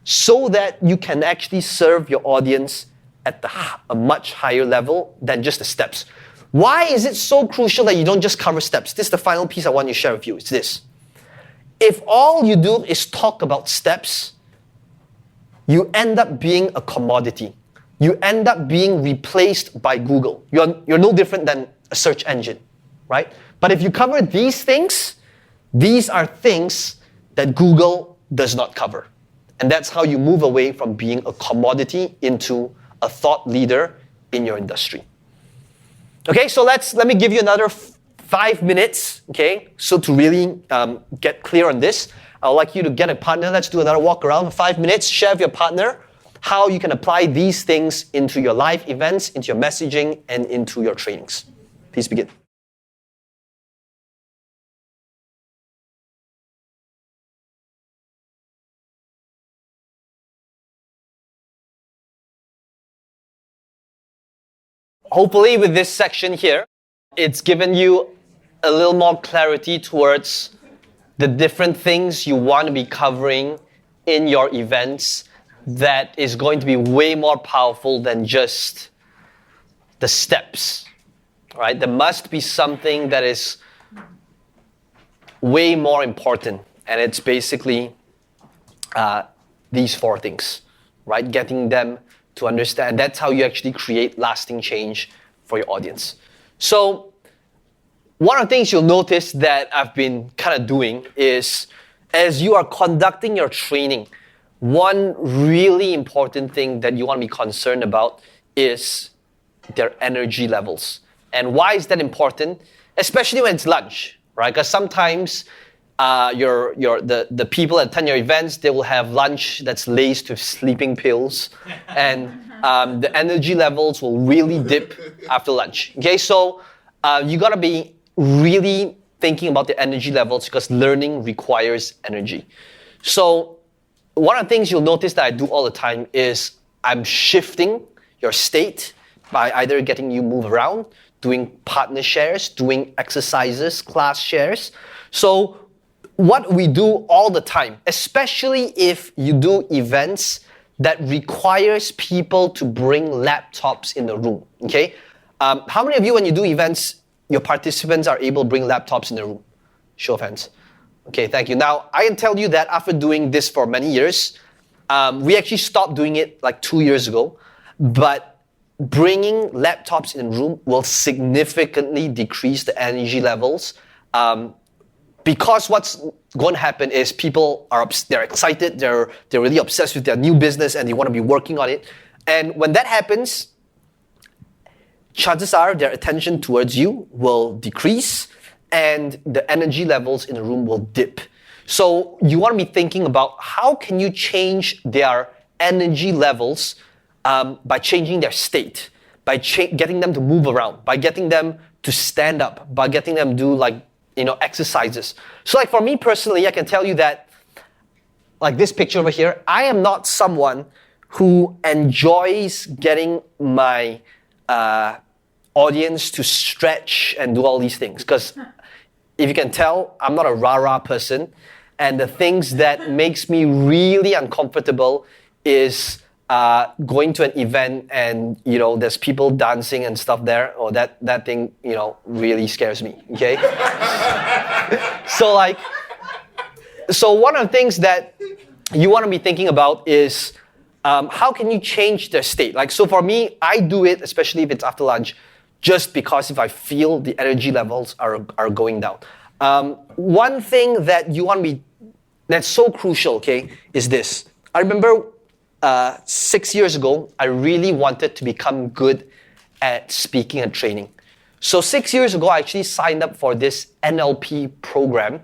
[SPEAKER 1] so that you can actually serve your audience at a much higher level than just the steps. Why is it so crucial that you don't just cover steps? This is the final piece I want to share with you. It's this. If all you do is talk about steps, you end up being a commodity. You end up being replaced by Google. You're no different than a search engine, right? But if you cover these things, these are things that Google does not cover. And that's how you move away from being a commodity into a thought leader in your industry. Okay, so let me give you another 5 minutes, okay? So to really get clear on this, I'd like you to get a partner. Let's do another walk around for 5 minutes. Share with your partner how you can apply these things into your live events, into your messaging, and into your trainings. Please begin. Hopefully with this section here, it's given you a little more clarity towards the different things you want to be covering in your events that is going to be way more powerful than just the steps, right? There must be something that is way more important, and it's basically these 4 things, right? Getting them to understand. That's how you actually create lasting change for your audience. So one of the things you'll notice that I've been kind of doing is as you are conducting your training, one really important thing that you want to be concerned about is their energy levels. And why is that important? Especially when it's lunch, right? Because sometimes the people that attend your events, they will have lunch that's laced with sleeping pills, and the energy levels will really dip after lunch. Okay, so you gotta be really thinking about the energy levels because learning requires energy. So one of the things you'll notice that I do all the time is I'm shifting your state by either getting you move around, doing partner shares, doing exercises, class shares. So what we do all the time, especially if you do events that requires people to bring laptops in the room, okay? How many of you, when you do events, your participants are able to bring laptops in the room? Show of hands. Okay, thank you. Now, I can tell you that after doing this for many years, we actually stopped doing it like 2 years ago, but bringing laptops in the room will significantly decrease the energy levels. Because what's going to happen is people they're excited, they're really obsessed with their new business and they want to be working on it. And when that happens, chances are their attention towards you will decrease and the energy levels in the room will dip. So you want to be thinking about how can you change their energy levels by changing their state, by getting them to move around, by getting them to stand up, by getting them to do exercises. So like for me personally, I can tell you that like this picture over here, I am not someone who enjoys getting my audience to stretch and do all these things. Because if you can tell, I'm not a rah-rah person. And the things that makes me really uncomfortable is going to an event and, there's people dancing and stuff there. Or that thing, really scares me, okay? So one of the things that you want to be thinking about is how can you change their state? Like, so for me, I do it, especially if it's after lunch, just because if I feel the energy levels are going down. One thing that you want to be, that's so crucial, okay, is this. I remember 6 years ago, I really wanted to become good at speaking and training. So 6 years ago, I actually signed up for this NLP program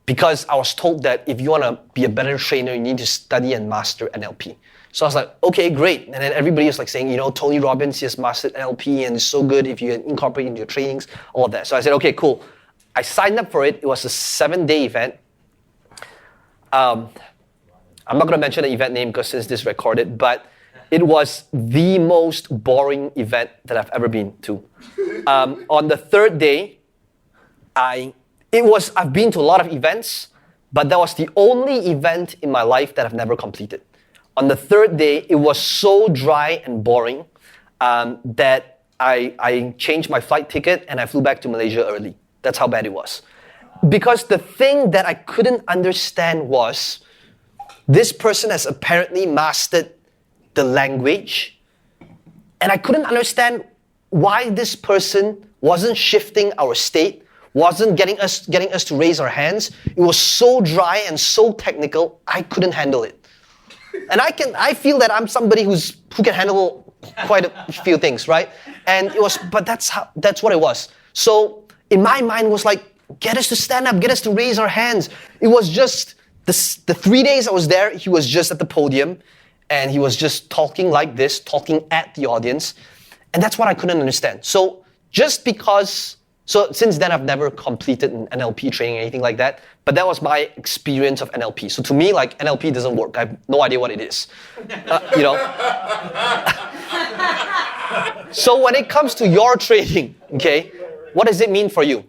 [SPEAKER 1] because I was told that if you want to be a better trainer, you need to study and master NLP. So I was like, okay, great. And then everybody was like saying, Tony Robbins has mastered NLP and it's so good if you incorporate it into your trainings, all of that. So I said, okay, cool. I signed up for it. It was a 7-day event. I'm not going to mention the event name because since this is recorded, but it was the most boring event that I've ever been to. On the 3rd day, I've been to a lot of events, but that was the only event in my life that I've never completed. On the third day, it was so dry and boring that I changed my flight ticket and I flew back to Malaysia early. That's how bad it was. Because the thing that I couldn't understand was, this person has apparently mastered the language, and I couldn't understand why this person wasn't shifting our state, wasn't getting us to raise our hands. It was so dry and so technical, I couldn't handle it. And I feel that I'm somebody who can handle quite a few things, right? And but that's what it was. So in my mind, it was like, get us to stand up, get us to raise our hands. It was just the 3 days I was there, he was just at the podium and he was just talking like this, talking at the audience. And that's what I couldn't understand. So since then I've never completed an NLP training or anything like that, but that was my experience of NLP. So to me, like, NLP doesn't work. I have no idea what it is. So when it comes to your training, okay, what does it mean for you?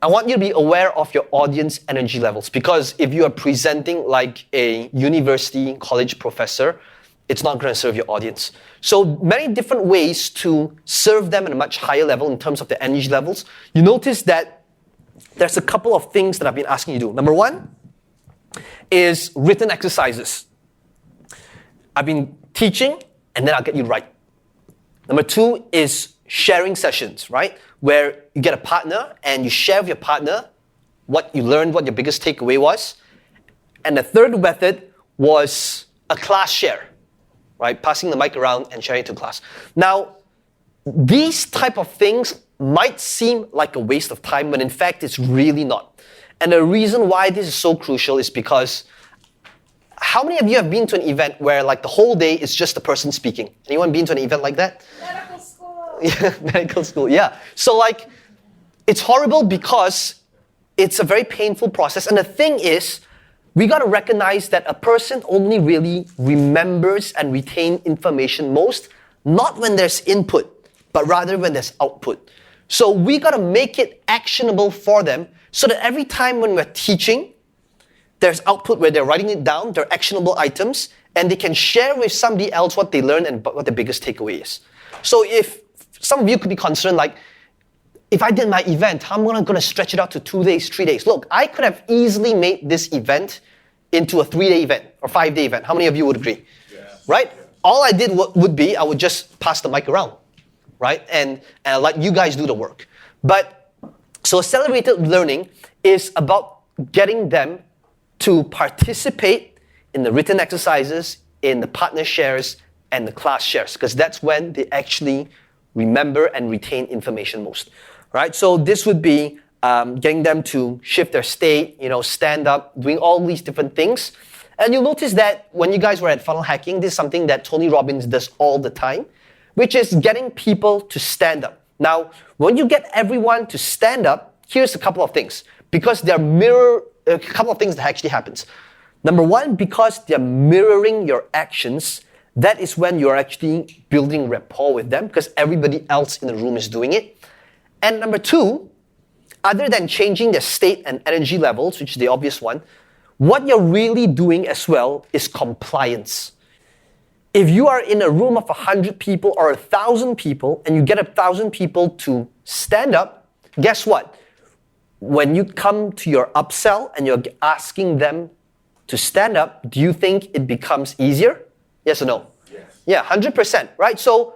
[SPEAKER 1] I want you to be aware of your audience energy levels, because if you are presenting like a university college professor, it's not going to serve your audience. So many different ways to serve them at a much higher level in terms of the energy levels. You notice that there's a couple of things that I've been asking you to do. Number one is written exercises. I've been teaching and then I'll get you right. Number two is sharing sessions, right? Where you get a partner and you share with your partner what you learned, what your biggest takeaway was. And the third method was a class share, right? Passing the mic around and sharing it to class. Now, these type of things might seem like a waste of time, but in fact, it's really not. And the reason why this is so crucial is because how many of you have been to an event where like the whole day is just the person speaking? Anyone been to an event like that?
[SPEAKER 3] Medical school.
[SPEAKER 1] Yeah, medical school, yeah. So like, it's horrible because it's a very painful process. And the thing is, we got to recognize that a person only really remembers and retains information most, not when there's input, but rather when there's output. So we got to make it actionable for them so that every time when we're teaching, there's output where they're writing it down, they're actionable items, and they can share with somebody else what they learned and what the biggest takeaway is. So if some of you could be concerned, like, if I did my event, how am I going to stretch it out to 2 days, 3 days? Look, I could have easily made this event into a 3-day event or 5-day event. How many of you would agree? Yes. Right? Yeah. All I did would be I would just pass the mic around, right? And let you guys do the work. But so accelerated learning is about getting them to participate in the written exercises, in the partner shares, and the class shares, because that's when they actually remember and retain information most, right? So this would be getting them to shift their state, stand up, doing all these different things. And you'll notice that when you guys were at funnel hacking, this is something that Tony Robbins does all the time, which is getting people to stand up. Now, when you get everyone to stand up, here's a couple of things, because a couple of things that actually happens. Number one, because they're mirroring your actions, that is when you're actually building rapport with them, because everybody else in the room is doing it. And number two, other than changing their state and energy levels, which is the obvious one, what you're really doing as well is compliance. If you are in a room of 100 people or 1,000 people and you get 1,000 people to stand up, guess what? When you come to your upsell and you're asking them to stand up, do you think it becomes easier? Yes or no? Yes. Yeah, 100%, right? So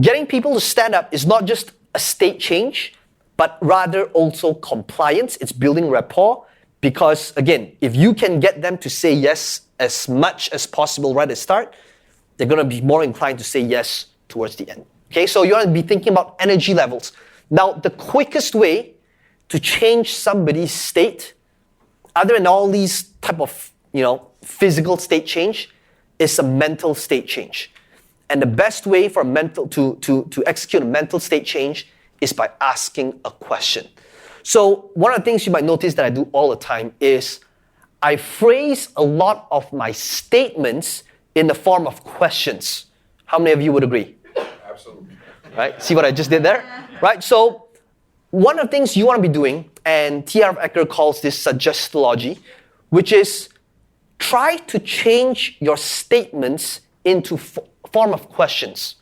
[SPEAKER 1] getting people to stand up is not just a state change, but rather also compliance. It's building rapport, because again, if you can get them to say yes as much as possible right at the start, they're going to be more inclined to say yes towards the end. Okay, so you want to be thinking about energy levels. Now, the quickest way to change somebody's state, other than all these type of, physical state change, is a mental state change. And the best way for to execute a mental state change is by asking a question. So one of the things you might notice that I do all the time is I phrase a lot of my statements in the form of questions. How many of you would agree?
[SPEAKER 4] Absolutely.
[SPEAKER 1] Right? See what I just did there? Right? So one of the things you want to be doing, and T.R.F. Ecker calls this suggestology, which is try to change your statements into form of questions,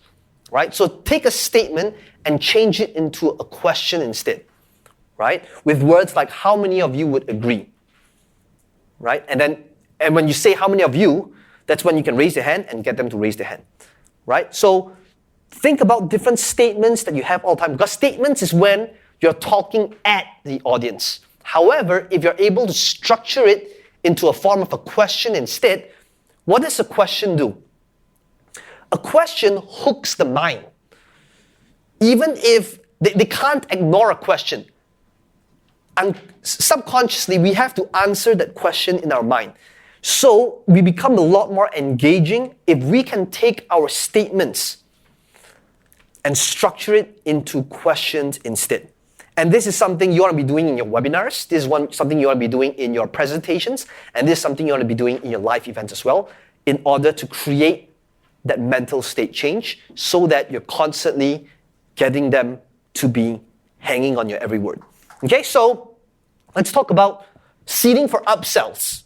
[SPEAKER 1] right? So take a statement and change it into a question instead, right? With words like, how many of you would agree, right? And when you say how many of you, that's when you can raise your hand and get them to raise their hand, right? So think about different statements that you have all the time, because statements is when you're talking at the audience. However, if you're able to structure it into a form of a question instead, what does a question do? A question hooks the mind. Even if they can't ignore a question, and subconsciously we have to answer that question in our mind. So we become a lot more engaging if we can take our statements and structure it into questions instead. And this is something you want to be doing in your webinars. This is something you want to be doing in your presentations. And this is something you want to be doing in your live events as well, in order to create that mental state change so that you're constantly getting them to be hanging on your every word. Okay, so let's talk about seeding for upsells.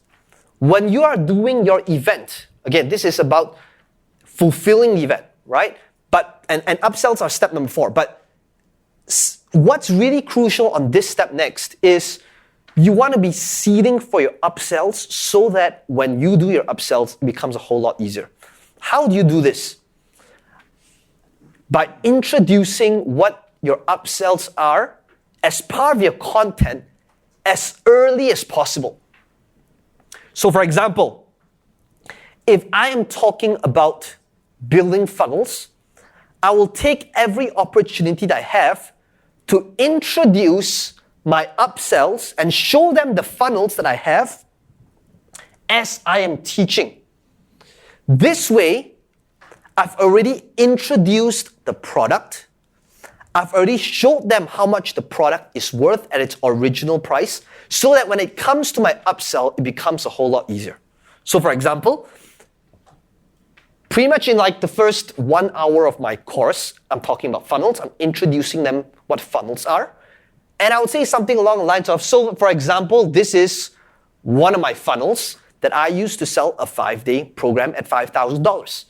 [SPEAKER 1] When you are doing your event, again, this is about fulfilling the event, right? And upsells are step number 4. But what's really crucial on this step next is you want to be seeding for your upsells so that when you do your upsells, it becomes a whole lot easier. How do you do this? By introducing what your upsells are as part of your content as early as possible. So for example, if I am talking about building funnels, I will take every opportunity that I have to introduce my upsells and show them the funnels that I have as I am teaching. This way, I've already introduced the product. I've already showed them how much the product is worth at its original price, so that when it comes to my upsell, it becomes a whole lot easier. So for example, pretty much in like the first 1 hour of my course, I'm talking about funnels. I'm introducing them what funnels are. And I would say something along the lines of, so for example, this is one of my funnels that I use to sell a 5-day program at $5,000.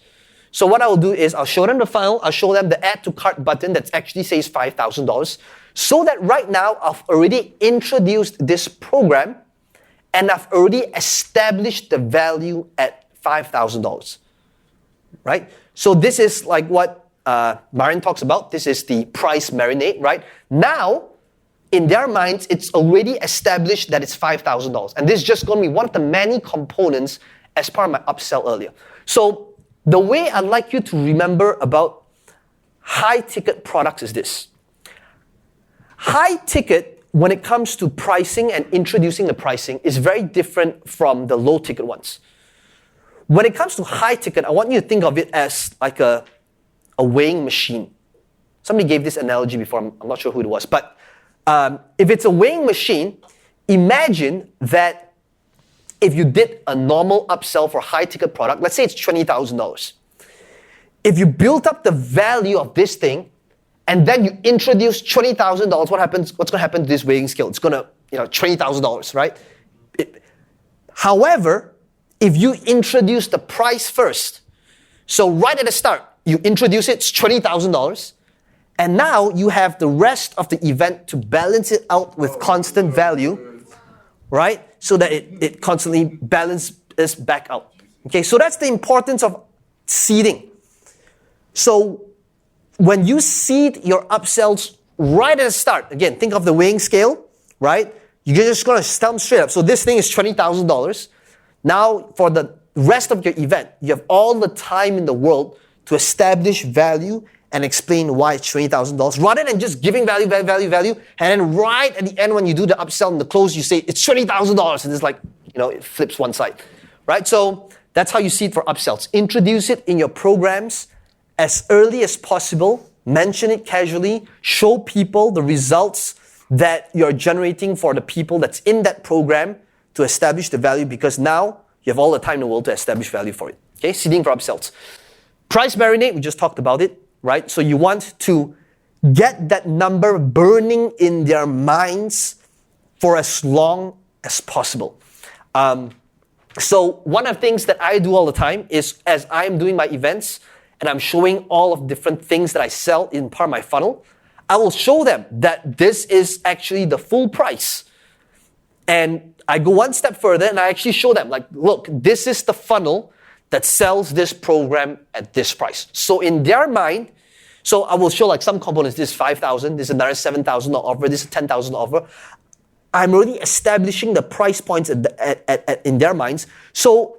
[SPEAKER 1] So what I will do is I'll show them the funnel, I'll show them the add to cart button that actually says $5,000, so that right now I've already introduced this program and I've already established the value at $5,000, right? So this is like what Marion talks about. This is the price marinade, right? Now, in their minds, it's already established that it's $5,000. And this is just going to be one of the many components as part of my upsell earlier. So the way I'd like you to remember about high-ticket products is this. High-ticket, when it comes to pricing and introducing the pricing, is very different from the low-ticket ones. When it comes to high-ticket, I want you to think of it as like a weighing machine. Somebody gave this analogy before. I'm not sure who it was, but if it's a weighing machine, imagine that if you did a normal upsell for a high-ticket product, let's say it's $20,000. If you built up the value of this thing, and then you introduce $20,000, what's going to happen to this weighing scale? It's going to, $20,000, right? However, if you introduce the price first, so right at the start, you introduce it, it's $20,000, and now you have the rest of the event to balance it out with constant value, right? So that it constantly balances back out. Okay, so that's the importance of seeding. So when you seed your upsells right at the start, again, think of the weighing scale, right? You're just going to tell them straight up. So this thing is $20,000. Now, for the rest of your event, you have all the time in the world to establish value and explain why it's $20,000, rather than just giving value, and then right at the end when you do the upsell and the close, you say it's $20,000, and it's like, it flips one side, right? So that's how you see it for upsells. Introduce it in your programs as early as possible, mention it casually, show people the results that you're generating for the people that's in that program to establish the value, because now you have all the time in the world to establish value for it. Okay, seeding for upsells. Price marinade, we just talked about it. Right? So you want to get that number burning in their minds for as long as possible. So one of the things that I do all the time is as I'm doing my events and I'm showing all of different things that I sell in part of my funnel, I will show them that this is actually the full price. And I go one step further and I actually show them, like, look, this is the funnel that sells this program at this price. So in their mind, so I will show like some components, this is 5,000, this is another 7,000 offer, this is 10,000 offer. I'm already establishing the price points in their minds. So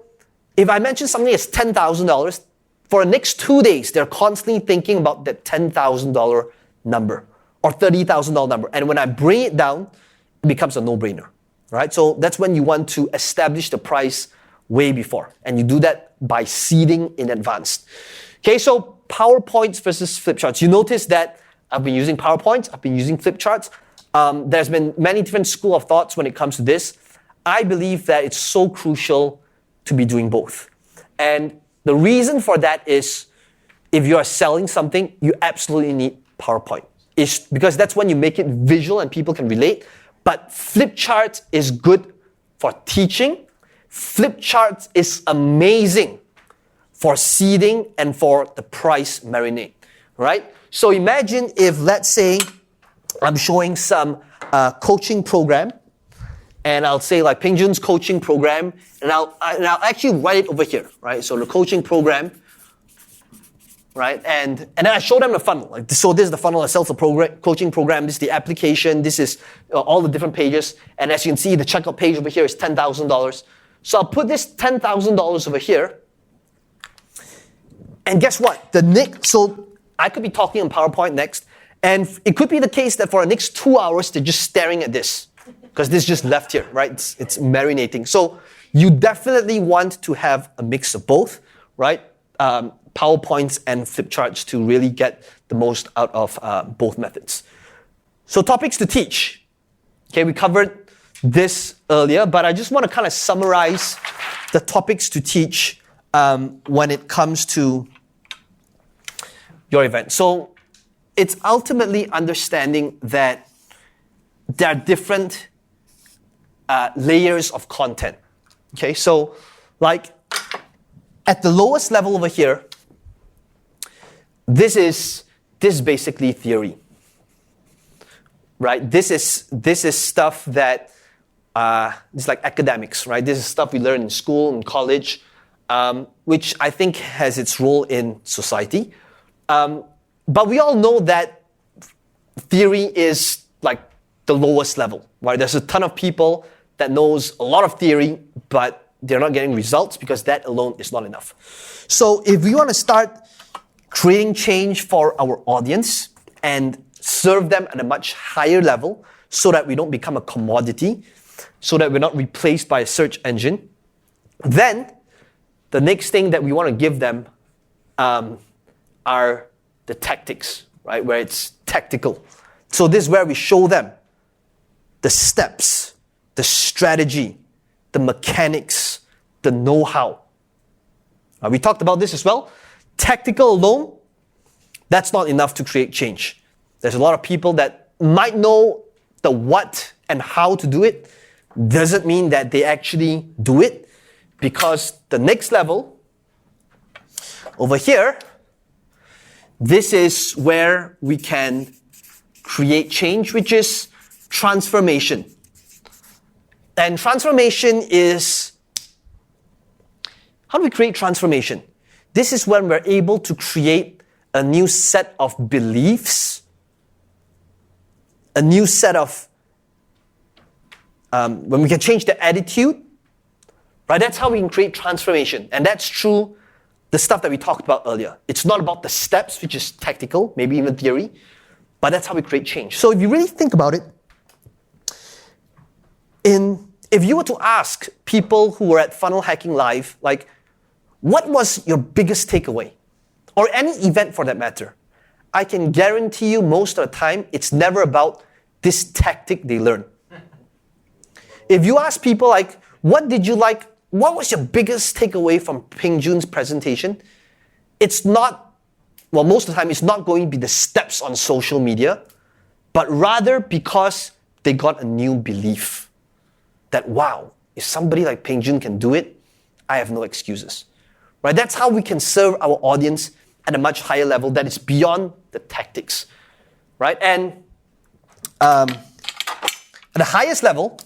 [SPEAKER 1] if I mention something as $10,000, for the next 2 days, they're constantly thinking about that $10,000 number or $30,000 number. And when I bring it down, it becomes a no-brainer, right? So that's when you want to establish the price way before. And you do that by seeding in advance. Okay, so PowerPoints versus flip charts. You notice that I've been using PowerPoints, I've been using flip charts. There's been many different school of thoughts when it comes to this. I believe that it's so crucial to be doing both. And the reason for that is if you are selling something, you absolutely need PowerPoint. It's because that's when you make it visual and people can relate. But flip charts is good for teaching. Flip charts is amazing for seeding and for the price marinade, right? So imagine if, let's say, I'm showing some coaching program, and I'll say like Peng Joon's coaching program, and I'll actually write it over here, right? So the coaching program, right? And then I show them the funnel. Like, so this is the funnel that sells the coaching program. This is the application. This is all the different pages. And as you can see, the checkout page over here is $10,000. So I'll put this $10,000 over here. And guess what? So I could be talking on PowerPoint next. And it could be the case that for the next 2 hours, they're just staring at this. Because this just left here, right? It's marinating. So you definitely want to have a mix of both, right? PowerPoints and flip charts to really get the most out of both methods. So topics to teach. Okay, we covered this earlier, but I just want to kind of summarize the topics to teach when it comes to your event. So it's ultimately understanding that there are different layers of content. Okay, so like at the lowest level over here, this is basically theory, right? This is stuff that it's like academics, right? This is stuff we learn in school and college, which I think has its role in society. But we all know that theory is like the lowest level, right? There's a ton of people that knows a lot of theory, but they're not getting results because that alone is not enough. So if we want to start creating change for our audience and serve them at a much higher level so that we don't become a commodity, so that we're not replaced by a search engine, then the next thing that we want to give them are the tactics, right? Where it's tactical. So this is where we show them the steps, the strategy, the mechanics, the know-how. We talked about this as well. Tactical alone, that's not enough to create change. There's a lot of people that might know the what and how to do it. Doesn't mean that they actually do it, because the next level over here, this is where we can create change, which is transformation. And transformation is, how do we create transformation? This is when we're able to create a new set of beliefs, a new set of, when we can change the attitude, right? That's how we can create transformation. And that's true, the stuff that we talked about earlier. It's not about the steps, which is tactical, maybe even theory, but that's how we create change. So if you really think about it, if you were to ask people who were at Funnel Hacking Live, like, what was your biggest takeaway? Or any event for that matter, I can guarantee you most of the time, it's never about this tactic they learn. If you ask people like, what did you like? What was your biggest takeaway from Peng Joon's presentation? It's not, well, most of the time, it's not going to be the steps on social media, but rather because they got a new belief that, wow, if somebody like Peng Joon can do it, I have no excuses. Right? That's how we can serve our audience at a much higher level that is beyond the tactics. Right? And at the highest level,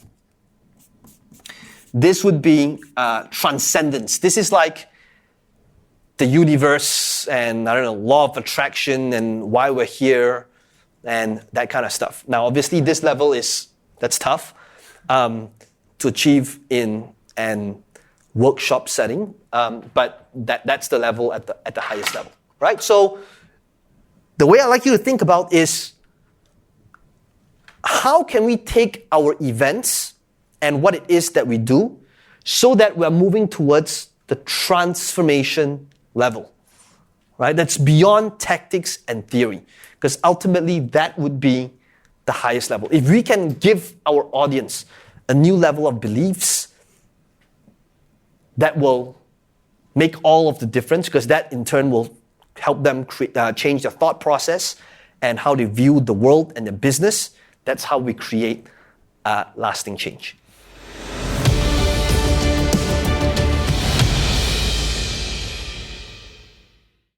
[SPEAKER 1] this would be transcendence. This is like the universe and, I don't know, law of attraction and why we're here and that kind of stuff. Now, obviously, this level that's tough to achieve in an workshop setting, but that's the level at the highest level, right? So the way I like you to think about is how can we take our events and what it is that we do so that we're moving towards the transformation level, right? That's beyond tactics and theory, because ultimately that would be the highest level. If we can give our audience a new level of beliefs, that will make all of the difference, because that in turn will help them change their thought process and how they view the world and the business. That's how we create lasting change.